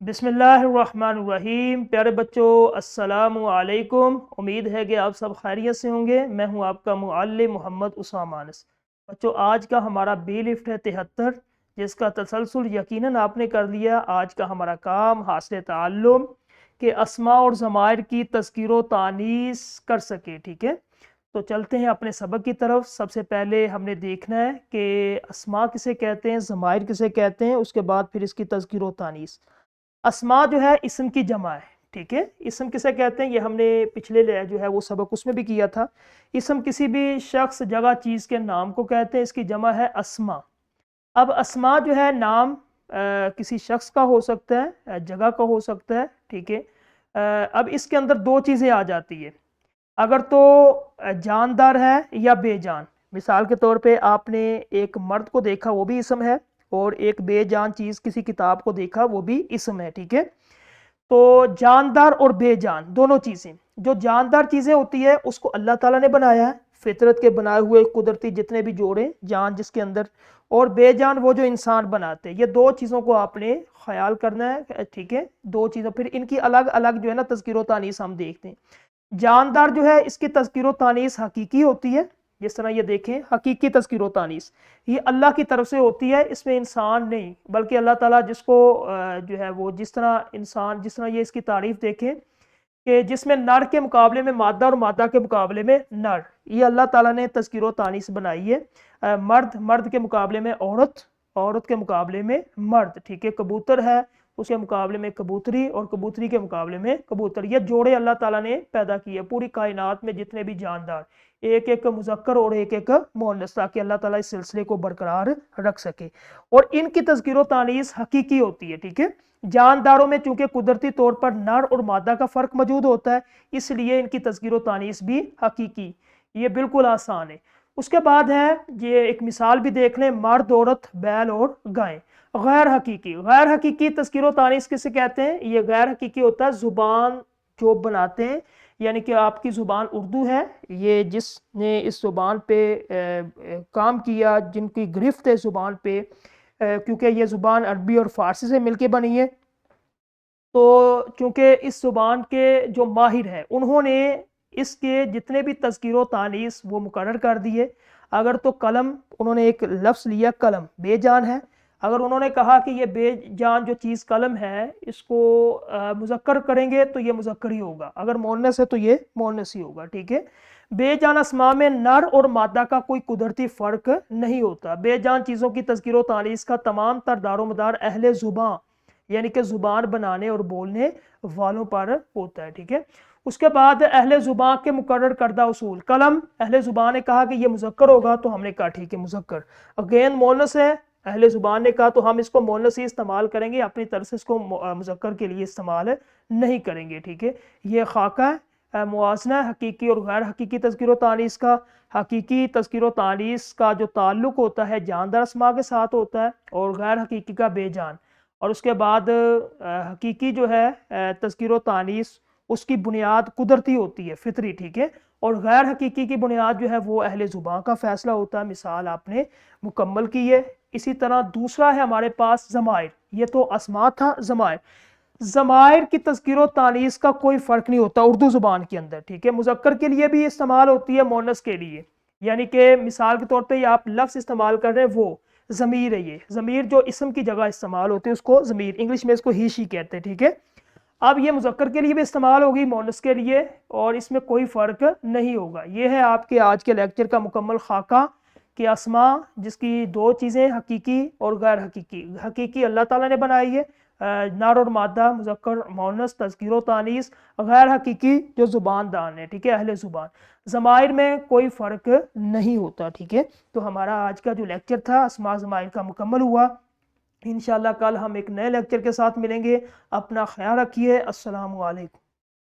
بسم اللہ الرحمن الرحیم۔ پیارے بچوں، السلام علیکم۔ امید ہے کہ آپ سب خیریت سے ہوں گے۔ میں ہوں آپ کا معلم محمد اسامہ انس۔ بچوں، آج کا ہمارا بی لفٹ ہے 73، جس کا تسلسل یقیناً آپ نے کر لیا۔ آج کا ہمارا کام حاصل تعلم کہ اسماء اور ضمائر کی تذکیر و تانیث کر سکے، ٹھیک ہے؟ تو چلتے ہیں اپنے سبق کی طرف۔ سب سے پہلے ہم نے دیکھنا ہے کہ اسماء کسے کہتے ہیں، ضمائر کسے کہتے ہیں، اس کے بعد پھر اس کی تذکیر و تانیث۔ اسماء جو ہے اسم کی جمع ہے، ٹھیک ہے؟ اسم کسے کہتے ہیں یہ ہم نے پچھلے جو ہے وہ سبق اس میں بھی کیا تھا۔ اسم کسی بھی شخص، جگہ، چیز کے نام کو کہتے ہیں۔ اس کی جمع ہے اسماء۔ اب اسماء جو ہے نام کسی شخص کا ہو سکتا ہے، جگہ کا ہو سکتا ہے، ٹھیک ہے؟ اب اس کے اندر دو چیزیں آ جاتی ہے، اگر تو جاندار ہے یا بے جان۔ مثال کے طور پہ آپ نے ایک مرد کو دیکھا، وہ بھی اسم ہے، اور ایک بے جان چیز کسی کتاب کو دیکھا، وہ بھی اسم ہے، ٹھیک ہے؟ تو جاندار اور بے جان دونوں چیزیں، جو جاندار چیزیں ہوتی ہے اس کو اللہ تعالیٰ نے بنایا ہے، فطرت کے بنائے ہوئے قدرتی جتنے بھی جوڑے جان جس کے اندر، اور بے جان وہ جو انسان بناتے ہیں۔ یہ دو چیزوں کو آپ نے خیال کرنا ہے، ٹھیک ہے؟ دو چیزوں، پھر ان کی الگ الگ جو ہے نا تذکیر و تانیث ہم دیکھتے ہیں۔ جاندار جو ہے اس کی تذکیر و تانیث حقیقی ہوتی ہے، جس طرح یہ دیکھیں حقیقی تذکیر و تانیث یہ اللہ کی طرف سے ہوتی ہے، اس میں انسان نہیں، بلکہ اللہ تعالیٰ جس کو جو ہے وہ جس طرح یہ اس کی تعریف دیکھیں کہ جس میں نر کے مقابلے میں مادہ اور مادہ کے مقابلے میں نر، یہ اللہ تعالیٰ نے تذکیر و تانیث بنائی ہے۔ مرد کے مقابلے میں عورت کے مقابلے میں مرد، ٹھیک ہے؟ کبوتر ہے، اس کے مقابلے میں کبوتری، اور کبوتری کے مقابلے میں کبوتر۔ یہ جوڑے اللہ تعالیٰ نے پیدا کیے پوری کائنات میں، جتنے بھی جاندار، ایک ایک مذکر اور ایک ایک مؤنث، تاکہ اللہ تعالیٰ اس سلسلے کو برقرار رکھ سکے، اور ان کی تذکیر و تانیث حقیقی ہوتی ہے، ٹھیک ہے؟ جانداروں میں چونکہ قدرتی طور پر نر اور مادہ کا فرق موجود ہوتا ہے، اس لیے ان کی تذکیر و تانیث بھی حقیقی، یہ بالکل آسان ہے۔ اس کے بعد ہے یہ ایک مثال بھی دیکھ لیں، مرد، عورت، بیل اور گائے۔ غیر حقیقی تذکیر و تانیث کسے کہتے ہیں؟ یہ غیر حقیقی ہوتا ہے زبان جو بناتے ہیں، یعنی کہ آپ کی زبان اردو ہے، یہ جس نے اس زبان پہ کام کیا، جن کی گرفت ہے زبان پہ، کیونکہ یہ زبان عربی اور فارسی سے مل کے بنی ہے، تو چونکہ اس زبان کے جو ماہر ہیں انہوں نے اس کے جتنے بھی تذکیر و تانیث وہ مقرر کر دیے۔ اگر تو قلم، انہوں نے ایک لفظ لیا قلم، بے جان ہے، اگر انہوں نے کہا کہ یہ بے جان جو چیز قلم ہے اس کو مذکر کریں گے تو یہ مذکر ہی ہوگا، اگر مؤنث ہے تو یہ مؤنث ہی ہوگا، ٹھیک ہے؟ بے جان اسماء میں نر اور مادہ کا کوئی قدرتی فرق نہیں ہوتا۔ بے جان چیزوں کی تذکیر و تانیث کا تمام تر دار و مدار اہل زبان، یعنی کہ زبان بنانے اور بولنے والوں پر ہوتا ہے، ٹھیک ہے؟ اس کے بعد اہل زبان کے مقرر کردہ اصول۔ قلم، اہل زبان نے کہا کہ یہ مذکر ہوگا تو ہم نے کہا ٹھیک ہے مذکر۔ گیند مؤنث ہے، اہل زبان نے کہا تو ہم اس کو مؤنث ہی استعمال کریں گے، اپنی طرف سے اس کو مذکر کے لیے استعمال نہیں کریں گے، ٹھیک ہے؟ یہ خاکہ موازنہ حقیقی اور غیر حقیقی تذکیر و تانیث کا۔ حقیقی تذکیر و تانیث کا جو تعلق ہوتا ہے جاندار اسماء کے ساتھ ہوتا ہے، اور غیر حقیقی کا بے جان۔ اور اس کے بعد حقیقی جو ہے تذکیر و تانیث، اس کی بنیاد قدرتی ہوتی ہے، فطری، ٹھیک ہے؟ اور غیر حقیقی کی بنیاد جو ہے وہ اہل زبان کا فیصلہ ہوتا ہے۔ مثال آپ نے مکمل کی ہے۔ اسی طرح دوسرا ہے ہمارے پاس ضمائر، یہ تو اسماء تھا، ضمائر کی تذکیر و تانیث کا کوئی فرق نہیں ہوتا اردو زبان کے اندر، ٹھیک ہے؟ مذکر کے لیے بھی استعمال ہوتی ہے، مؤنث کے لیے، یعنی کہ مثال کے طور پہ یہ آپ لفظ استعمال کر رہے ہیں وہ ضمیر ہے، یہ ضمیر جو اسم کی جگہ استعمال ہوتی ہے اس کو ضمیر، انگلش میں اس کو ہی شی کہتے ہیں، ٹھیک ہے؟ اب یہ مذکر کے لیے بھی استعمال ہوگی، مؤنث کے لیے، اور اس میں کوئی فرق نہیں ہوگا۔ یہ ہے آپ کے آج کے لیکچر کا مکمل خاکہ کہ اسماء جس کی دو چیزیں حقیقی اور غیر حقیقی۔ حقیقی اللہ تعالیٰ نے بنائی ہے، نر اور مادہ، مذکر مؤنث، تذکیر و تانیث۔ غیر حقیقی جو زبان دان ہے، ٹھیک ہے، اہل زبان۔ ضمائر میں کوئی فرق نہیں ہوتا، ٹھیک ہے؟ تو ہمارا آج کا جو لیکچر تھا اسماء ضمائر کا مکمل ہوا۔ انشاءاللہ کل ہم ایک نئے لیکچر کے ساتھ ملیں گے۔ اپنا خیال رکھیے۔ السلام علیکم۔